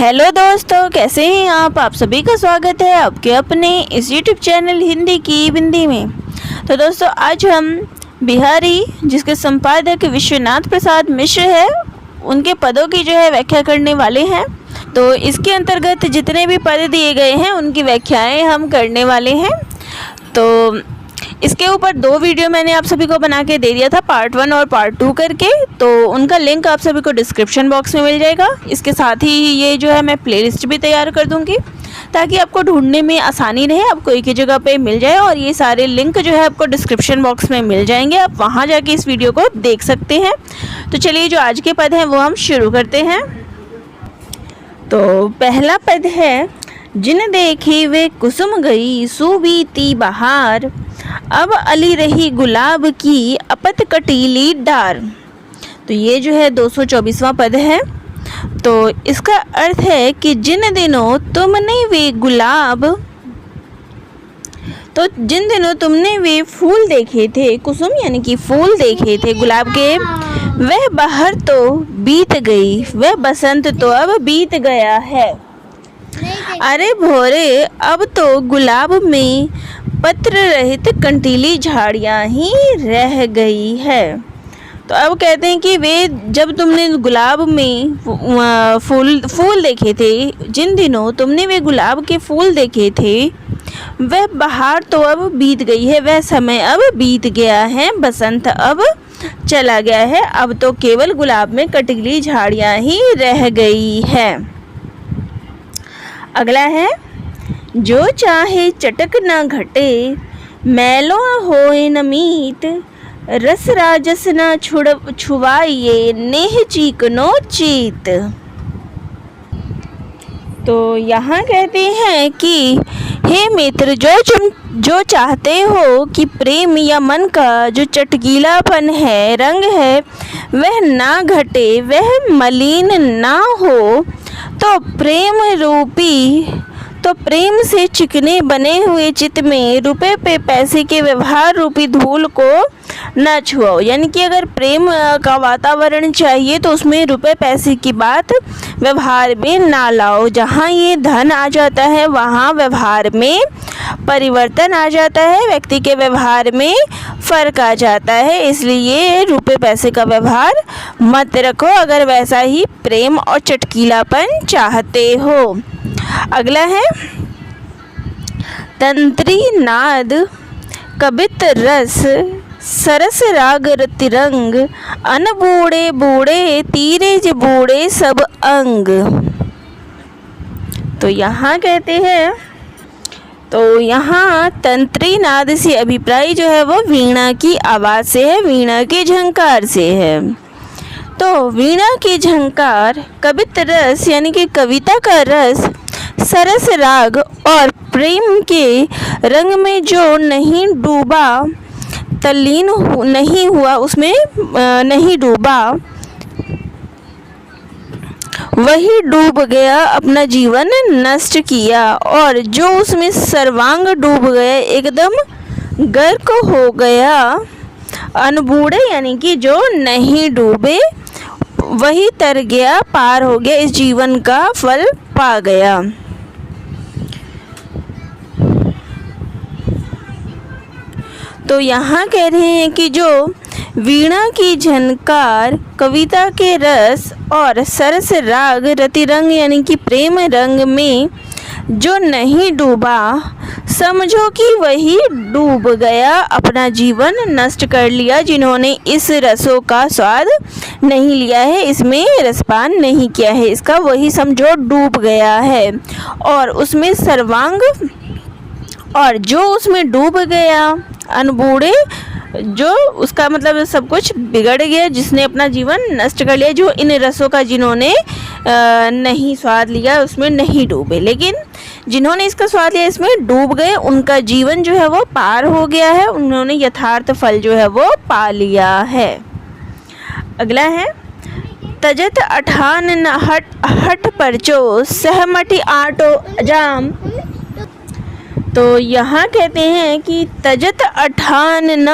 Hello दोस्तों, कैसे हैं आप सभी का स्वागत है आपके अपने इस यूट्यूब चैनल हिंदी की बिंदी में। तो दोस्तों, आज हम बिहारी जिसके संपादक विश्वनाथ प्रसाद मिश्र है उनके पदों की जो है व्याख्या करने वाले हैं। तो इसके अंतर्गत जितने भी पद दिए गए हैं उनकी व्याख्याएं हम करने वाले हैं। तो इसके ऊपर 2 वीडियो मैंने आप सभी को बना के दे दिया था, पार्ट 1 और पार्ट 2 करके। तो उनका लिंक आप सभी को डिस्क्रिप्शन बॉक्स में मिल जाएगा। इसके साथ ही ये जो है मैं प्लेलिस्ट भी तैयार कर दूंगी ताकि आपको ढूंढने में आसानी रहे, आपको एक ही जगह पे मिल जाए। और ये सारे लिंक जो है आपको डिस्क्रिप्शन बॉक्स में मिल जाएंगे, आप वहाँ जाके इस वीडियो को देख सकते हैं। तो चलिए, जो आज के पद हैं वो हम शुरू करते हैं। तो पहला पद है, जिन देखी वे कुसुम गई सूबीती बहार, अब अली रही गुलाब की अपत कटीली डार। तो ये जो है 224वां पद है। तो इसका अर्थ है कि जिन दिनों तुमने वे गुलाब, तो जिन दिनों तुमने वे फूल देखे थे, कुसुम यानी कि फूल देखे थे गुलाब के, वह बहार तो बीत गई, वह बसंत तो अब बीत गया है। अरे भोरे, अब तो गुलाब में पत्र रहित कंटीली झाड़ियाँ ही रह गई है। तो अब कहते हैं कि वे जब तुमने गुलाब में फूल देखे थे, जिन दिनों तुमने वे गुलाब के फूल देखे थे, वह बहार तो अब बीत गई है, वह समय अब बीत गया है, बसंत अब चला गया है, अब तो केवल गुलाब में कंटीली झाड़ियाँ ही रह गई है। अगला है, जो चाहे चटक न घटे, मैलो होए न मीत, रस राजस न छुवाइए, नेह चीकनो चीत। तो यहाँ कहते हैं कि हे मित्र, जो चाहते हो कि प्रेम या मन का जो चटकीलापन है, रंग है, वह ना घटे, वह मलिन ना हो, तो प्रेम से चिकने बने हुए चित्त में रुपए पे पैसे के व्यवहार रूपी धूल को न छुओ। यानी कि अगर प्रेम का वातावरण चाहिए तो उसमें रुपए पैसे की बात व्यवहार में ना लाओ। जहाँ ये धन आ जाता है वहाँ व्यवहार में परिवर्तन आ जाता है, व्यक्ति के व्यवहार में फर्क आ जाता है। इसलिए रुपए पैसे का व्यवहार मत रखो अगर वैसा ही प्रेम और चटकीलापन चाहते हो। अगला है, तंत्री नाद कबित रस, सरस राग रतिरंग, अन बूढ़े बूढ़े तीरे ज बूढ़े सब अंग। तो यहाँ कहते हैं, तो यहाँ तंत्री नाद से अभिप्राय जो है वो वीणा की आवाज़ से है, वीणा के झंकार से है। तो वीणा की झंकार, कवित रस यानी कि कविता का रस, सरस राग और प्रेम के रंग में जो नहीं डूबा, तल्लीन नहीं हुआ, उसमें नहीं डूबा, वही डूब गया, अपना जीवन नष्ट किया। और जो उसमें सर्वांग डूब गया, एकदम गर्क हो गया, अनबूढ़े यानी कि जो नहीं डूबे, वही तर गया, पार हो गया, इस जीवन का फल पा गया। तो यहाँ कह रहे हैं कि जो वीणा की झनकार, कविता के रस और सरस राग रतिरंग यानी कि प्रेम रंग में जो नहीं डूबा, समझो कि वही डूब गया, अपना जीवन नष्ट कर लिया। जिन्होंने इस रसों का स्वाद नहीं लिया है, इसमें रसपान नहीं किया है, इसका वही समझो डूब गया है। और उसमें सर्वांग, और जो उसमें डूब गया, अनबूढ़े, जो उसका मतलब सब कुछ बिगड़ गया, जिसने अपना जीवन नष्ट कर लिया, जो इन रसों का जिन्होंने नहीं स्वाद लिया, उसमें नहीं डूबे, लेकिन जिन्होंने इसका स्वाद लिया इसमें डूब गए, उनका जीवन जो है वो पार हो गया है, उन्होंने यथार्थ फल जो है वो पा लिया है। अगला है, तजत अठान न हट परचो, सहमति आटो अजाम। तो यहाँ कहते हैं कि तजत अठान न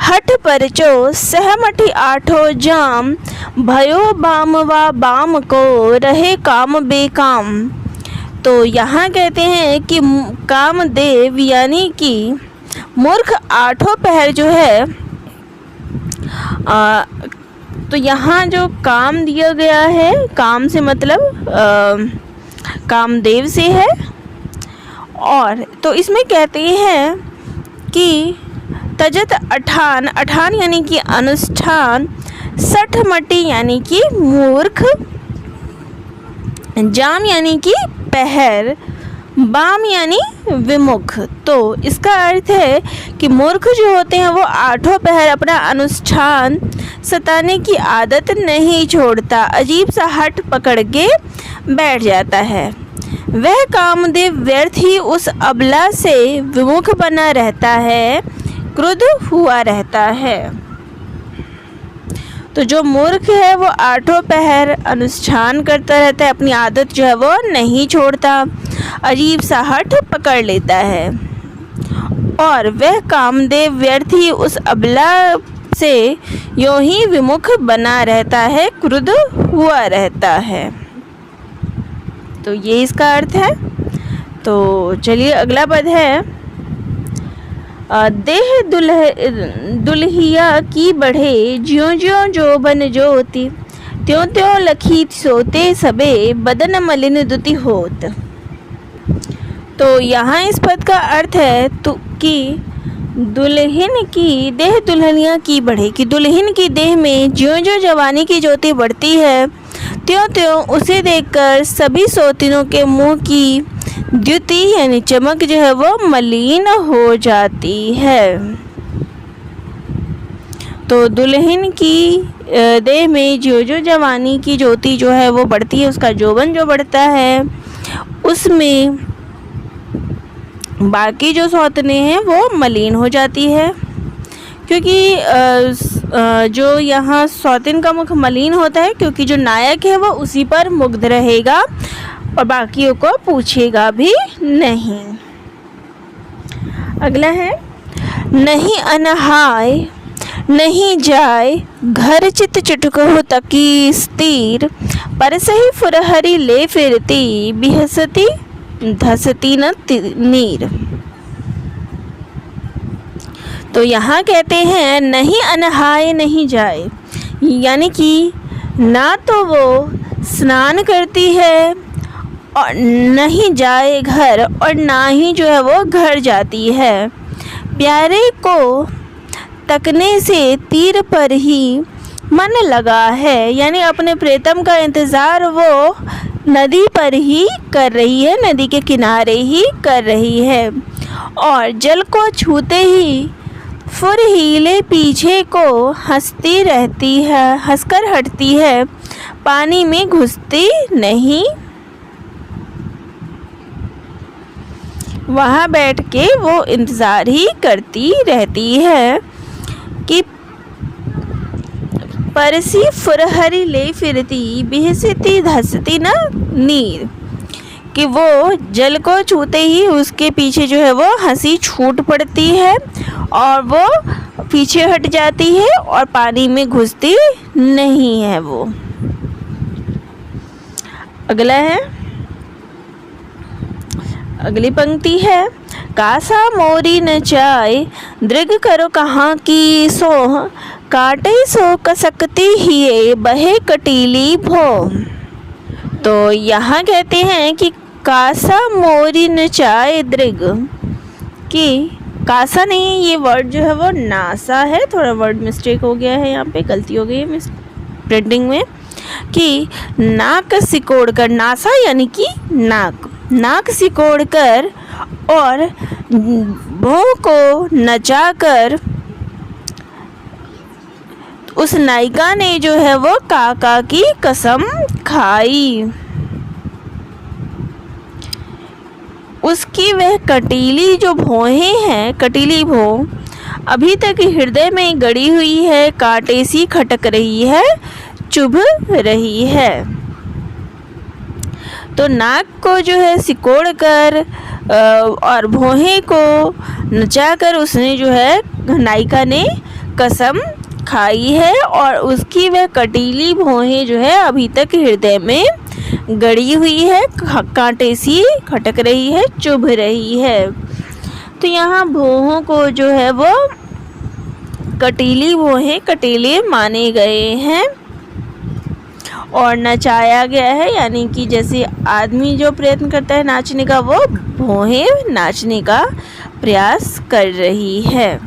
हट आठ परचो सहमति आठो जाम, भयो बाम वा बाम को रहे काम बेकाम। तो यहाँ कहते हैं कि कामदेव यानी कि मूर्ख आठों पहर जो है तो यहाँ जो काम दिया गया है, काम से मतलब कामदेव से है। और तो इसमें कहते हैं कि तजत अठान, अठान यानी कि अनुष्ठान, सठ मटी यानी कि मूर्ख, जाम यानी कि पहर, बाम यानी विमुख। तो इसका अर्थ है कि मूर्ख जो होते हैं वो आठों पहर अपना अनुष्ठान सताने की आदत नहीं छोड़ता, अजीब सा हट पकड़ के बैठ जाता है। वह कामदेव व्यर्थ ही उस अबला से विमुख बना रहता है, क्रुद्ध हुआ रहता है। तो जो मूर्ख है वो आठों पहर अनुष्ठान करता रहता है, अपनी आदत जो है वो नहीं छोड़ता, अजीब सा हट पकड़ लेता है। और वह कामदेव व्यर्थ ही उस अबला से यूं ही विमुख बना रहता है, क्रुद्ध हुआ रहता है। तो ये इसका अर्थ है। तो चलिए अगला पद है, देह दुल्हिया की बढ़े, ज्यों ज्यों जोबन ज्योति, त्यों त्यों लखी सोते सबे, बदन मलिन दुति होत। तो यहाँ इस पद का अर्थ है तो कि दुल्हन की देह दुल्हनिया की बढ़े, कि दुल्हन की देह में ज्यों ज्यों जवानी की ज्योति बढ़ती है, त्यों त्यों उसे देखकर सभी सौतीनों के मुंह की द्युति यानी चमक जो है वो मलिन हो जाती है। तो दुल्हन की देह में जो जो जवानी की ज्योति जो है वो बढ़ती है, उसका जोबन जो बढ़ता है, उसमें बाकी जो सौतने हैं वो मलिन हो जाती है। क्योंकि जो यहाँ सौतिन का मुख मलिन होता है क्योंकि जो नायक है वो उसी पर मुग्ध रहेगा और बाकियों को पूछेगा भी नहीं। अगला है, नहीं अनहाय नहीं जाए, घर चित चुटको तकी स्थिर, पर सही फुरहरी ले फिरती, बिहसती धसती न नीर। तो यहाँ कहते हैं नहीं अनहाय नहीं जाए, यानी कि ना तो वो स्नान करती है और नहीं जाए घर, और ना ही जो है वो घर जाती है। प्यारे को तकने से तीर पर ही मन लगा है, यानी अपने प्रीतम का इंतज़ार वो नदी पर ही कर रही है, नदी के किनारे ही कर रही है। और जल को छूते ही फुरहीले पीछे को हंसती रहती है, हंसकर हटती है, पानी में घुसती नहीं। वहाँ बैठ के वो इंतज़ार ही करती रहती है कि परसी फुरहरी ले फिरती, बिहसती धसती न नीर, कि वो जल को छूते ही उसके पीछे जो है वो हंसी छूट पड़ती है और वो पीछे हट जाती है और पानी में घुसती नहीं है वो। अगला है, अगली पंक्ति है, कासा मोरी न चाय, दृग करो कहाँ की सोह, काटे सो कसकती ही बहे कटीली भो। तो यहाँ कहते हैं कि कासा मोरी न चाय दृग, कि कासा नहीं, ये वर्ड जो है वो नासा है, थोड़ा वर्ड मिस्टेक हो गया है, यहाँ पे गलती हो गई है प्रिंटिंग में, कि नाक सिकोड़ कर, नासा यानी कि नाक, नाक सिकोड़ कर और भों को नचाकर उस नायिका ने जो है वो काका की कसम खाई। उसकी वह कटीली जो भौहें हैं, कटीली भौं अभी तक हृदय में गड़ी हुई है, कांटे सी खटक रही है, चुभ रही है। तो नाक को जो है सिकोड़ कर और भौहें को नचाकर उसने जो है नायिका ने कसम खाई है और उसकी वह कटीली भौहें जो है अभी तक हृदय में गड़ी हुई है, कांटे सी खटक रही है, चुभ रही है। तो यहाँ भौहों को जो है वो कटीली भौहें, कटीले माने गए हैं और नचाया गया है, यानी कि जैसे आदमी जो प्रयत्न करता है नाचने का, वो भौहें नाचने का प्रयास कर रही है।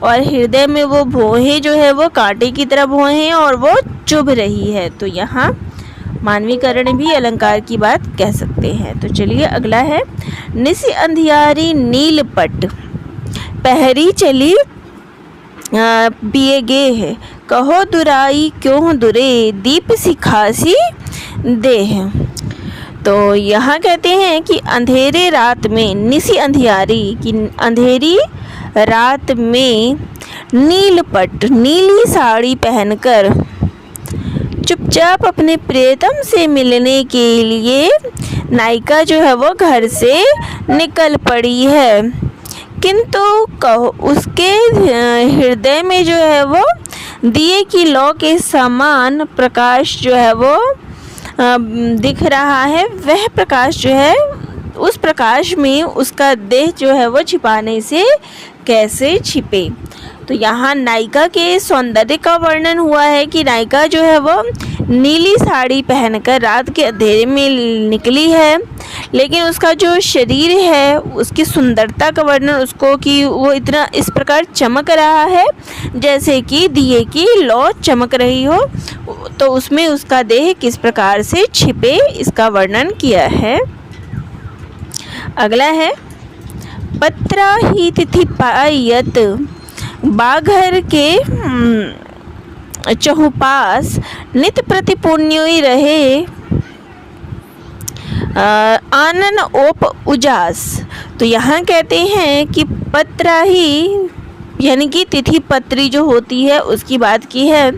और हृदय में वो भौहें जो है वो कांटे की तरह भौहें हैं और वो चुभ रही है। तो यहाँ मानवीकरण भी अलंकार की बात कह सकते हैं। तो चलिए अगला है, निसी अंधियारी नील पट पहरी चली पिए गे है, कहो दुराई क्यों दुरे दीप सिखासी देह। तो यहाँ कहते हैं कि अंधेरे रात में, निसी अंधियारी की अंधेरी रात में नील पट नीली साड़ी पहनकर चुपचाप अपने प्रियतम से मिलने के लिए नायिका जो है वो घर से निकल पड़ी है, किंतु उसके हृदय में जो है वो दिए की लौ के समान प्रकाश जो है वो दिख रहा है। वह प्रकाश जो है, उस प्रकाश में उसका देह जो है वो छिपाने से कैसे छिपे। तो यहाँ नायिका के सौंदर्य का वर्णन हुआ है कि नायिका जो है वो नीली साड़ी पहनकर रात के अंधेरे में निकली है, लेकिन उसका जो शरीर है उसकी सुंदरता का वर्णन उसको कि वो इतना इस प्रकार चमक रहा है जैसे कि दिए की लौ चमक रही हो, तो उसमें उसका देह किस प्रकार से छिपे इसका वर्णन किया है। अगला है, पत्रा ही तिथि पायत बाघर के चहुपास नित प्रति पुण्योई रहे आनन ओप उजास। तो यहाँ कहते हैं कि पत्रा ही यानी कि तिथि पत्री जो होती है उसकी बात की है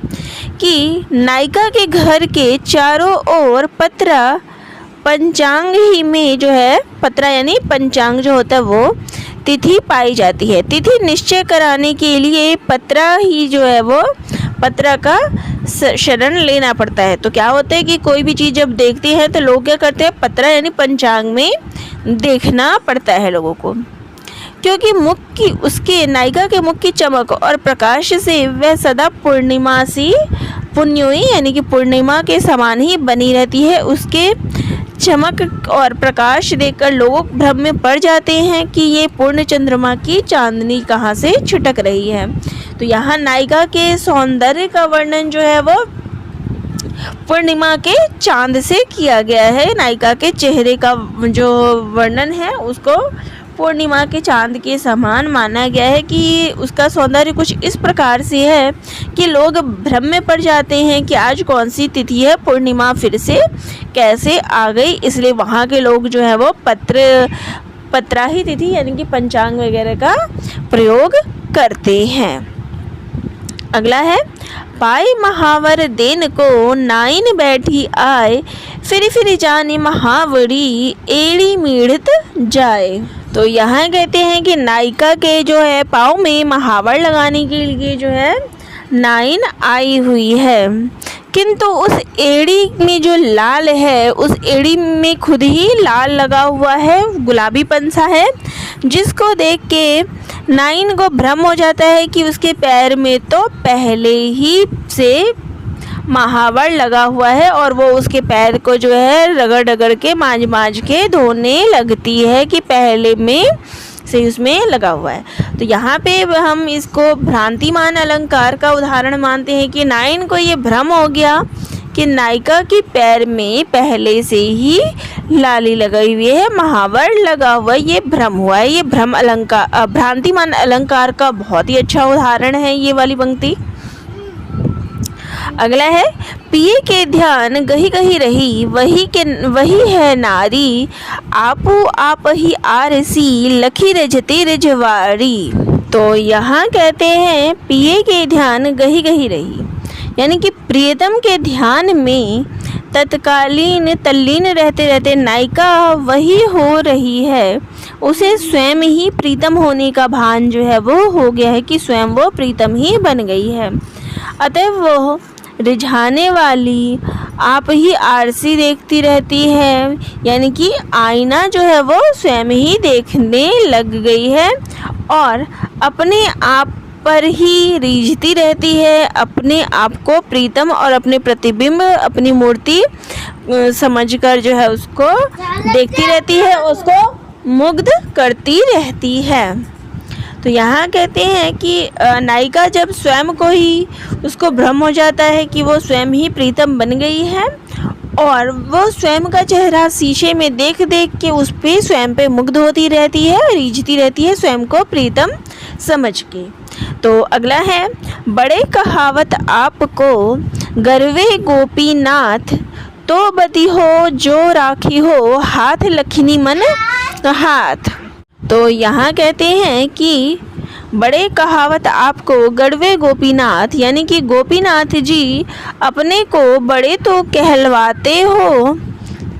कि नायिका के घर के चारों ओर पत्रा पंचांग ही में जो है, पत्रा यानी पंचांग जो होता है वो तिथि पाई जाती है। तिथि निश्चय कराने के लिए पत्रा ही जो है वो पत्रा का शरण लेना पड़ता है। तो क्या होता है कि कोई भी चीज़ जब देखते हैं तो लोग क्या करते हैं, पत्रा यानी पंचांग में देखना पड़ता है लोगों को, क्योंकि मुख की उसके नायिका के मुख की चमक और प्रकाश से वह सदा पूर्णिमा सी पुण्योई यानी कि पूर्णिमा के समान ही बनी रहती है। उसके चमक और प्रकाश देखकर लोग भ्रम में पड़ जाते हैं कि ये पूर्ण चंद्रमा की चांदनी कहाँ से छिटक रही है। तो यहाँ नायिका के सौंदर्य का वर्णन जो है वो पूर्णिमा के चांद से किया गया है। नायिका के चेहरे का जो वर्णन है उसको पूर्णिमा के चांद के समान माना गया है कि उसका सौंदर्य कुछ इस प्रकार से है कि लोग भ्रम में पड़ जाते हैं कि आज कौन सी तिथि है, पूर्णिमा फिर से कैसे आ गई। इसलिए वहाँ के लोग जो है वो पत्राही तिथि यानी कि पंचांग वगैरह का प्रयोग करते हैं। अगला है, पाई महावर देन को नाइन बैठी आए, फिर जानी महावरी एड़ी मीड़त जाए। तो यहाँ कहते हैं कि नायिका के जो है पाँव में महावर लगाने के लिए जो है नाइन आई हुई है, किंतु उस एड़ी में जो लाल है उस एड़ी में खुद ही लाल लगा हुआ है, गुलाबीपन सा है, जिसको देख के नाइन को भ्रम हो जाता है कि उसके पैर में तो पहले ही से महावर लगा हुआ है और वो उसके पैर को जो है रगड़ रगड़ के मांझ के धोने लगती है कि पहले में से उसमें लगा हुआ है। तो यहाँ पे हम इसको भ्रांतिमान अलंकार का उदाहरण मानते हैं कि नाइन को ये भ्रम हो गया कि नायिका के पैर में पहले से ही लाली लगाई हुई है, महावर लगा हुआ, ये भ्रम हुआ है। ये भ्रम अलंकार भ्रांतिमान अलंकार का बहुत ही अच्छा उदाहरण है ये वाली पंक्ति। अगला है, पिए के ध्यान गही गही रही वही है नारी, आपू आप ही आरसी लखी रजते रजवारी। तो यहाँ कहते हैं पिए के ध्यान गही गही रही यानी कि प्रियतम के ध्यान में तत्कालीन तल्लीन रहते रहते नायिका वही हो रही है, उसे स्वयं ही प्रीतम होने का भान जो है वो हो गया है कि स्वयं वो प्रीतम ही बन गई है। अतः वो रिझाने वाली आप ही आरसी देखती रहती है, यानी कि आईना जो है वो स्वयं ही देखने लग गई है और अपने आप पर ही रीझती रहती है, अपने आप को प्रीतम और अपने प्रतिबिंब अपनी मूर्ति समझकर जो है उसको देखती रहती है, उसको मुग्ध करती रहती है। तो यहाँ कहते हैं कि नायिका जब स्वयं को ही उसको भ्रम हो जाता है कि वो स्वयं ही प्रीतम बन गई है और वो स्वयं का चेहरा शीशे में देख देख के उस पे स्वयं पे मुग्ध होती रहती है, रीझती रहती है स्वयं को प्रीतम समझ के। तो अगला है, बड़े कहावत आपको गर्वे गोपीनाथ, तो बती हो जो राखी हो हाथ लखनी मन हाथ। तो यहाँ कहते हैं कि बड़े कहावत आपको गढ़वे गोपीनाथ, यानी कि गोपीनाथ जी अपने को बड़े तो कहलवाते हो,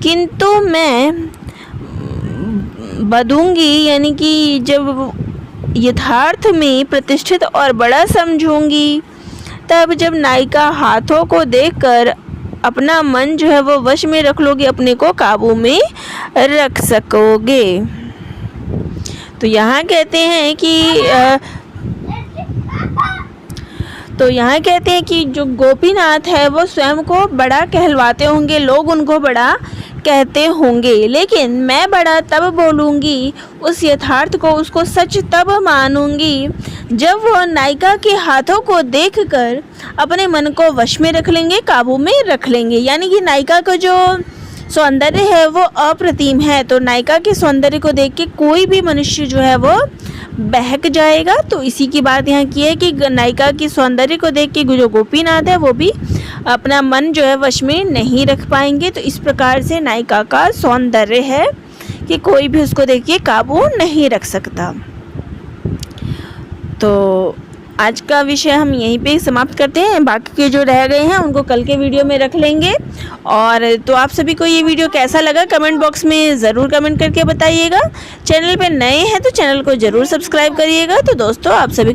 किंतु मैं बदूंगी, यानी कि जब यथार्थ में प्रतिष्ठित और बड़ा समझूंगी, तब जब नायिका हाथों को देखकर अपना मन जो है वो वश में रख लोगे, अपने को काबू में रख सकोगे। तो यहाँ कहते हैं कि जो गोपीनाथ है वो स्वयं को बड़ा कहलवाते होंगे, लोग उनको बड़ा कहते होंगे, लेकिन मैं बड़ा तब बोलूँगी, उस यथार्थ को उसको सच तब मानूंगी जब वो नायिका के हाथों को देखकर अपने मन को वश में रख लेंगे, काबू में रख लेंगे। यानी कि नायिका का जो सौंदर्य है वो अप्रतिम है, तो नायिका के सौंदर्य को देख के कोई भी मनुष्य जो है वो बहक जाएगा। तो इसी की बात यहाँ की है कि नायिका की सौंदर्य को देख के जो गोपीनाथ है वो भी अपना मन जो है वश में नहीं रख पाएंगे। तो इस प्रकार से नायिका का सौंदर्य है कि कोई भी उसको देख के काबू नहीं रख सकता। तो आज का विषय हम यहीं पे समाप्त करते हैं, बाकी के जो रह गए हैं उनको कल के वीडियो में रख लेंगे। और तो आप सभी को ये वीडियो कैसा लगा कमेंट बॉक्स में ज़रूर कमेंट करके बताइएगा। चैनल पे नए हैं तो चैनल को ज़रूर सब्सक्राइब करिएगा। तो दोस्तों आप सभी